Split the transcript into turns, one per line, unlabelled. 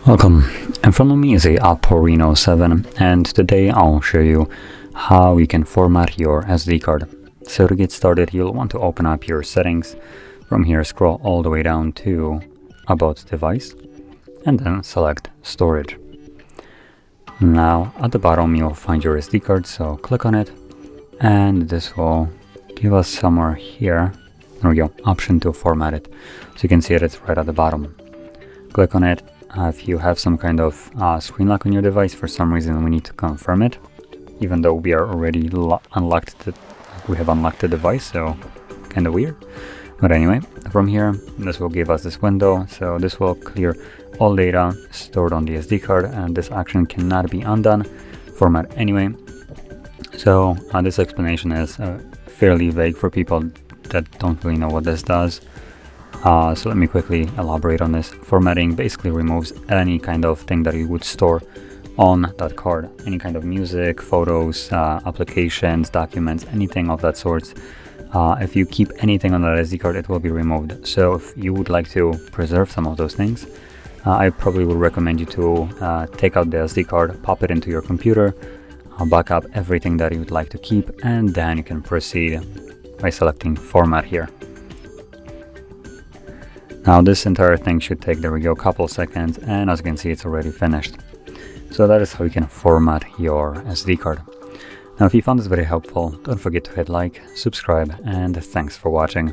Welcome, in front of me is a OPPO Reno7, and today I'll show you how you can format your SD card. So to get started, you'll want to open up your settings. From here, scroll all the way down to About Device, and then select Storage. Now at the bottom you'll find your SD card, so click on it, and this will give us somewhere here, there we go, option to format it. So you can see it's right at the bottom. Click on it. If you have some kind of screen lock on your device, for some reason we need to confirm it, even though we are already we have unlocked the device, so kind of weird. But anyway, from here, this will give us this window, so this will clear all data stored on the SD card, and this action cannot be undone. Format anyway. So this explanation is fairly vague for people that don't really know what this does. So let me quickly elaborate on this. Formatting basically removes any kind of thing that you would store on that card. Any kind of music, photos, applications, documents, anything of that sort. If you keep anything on that SD card, it will be removed. So if you would like to preserve some of those things, I probably would recommend you to take out the SD card, pop it into your computer, back up everything that you would like to keep, and then you can proceed by selecting Format here. Now this entire thing should take, there we go, a couple seconds, and as you can see, it's already finished. So that is how you can format your SD card. Now if you found this very helpful, don't forget to hit like, subscribe, and thanks for watching.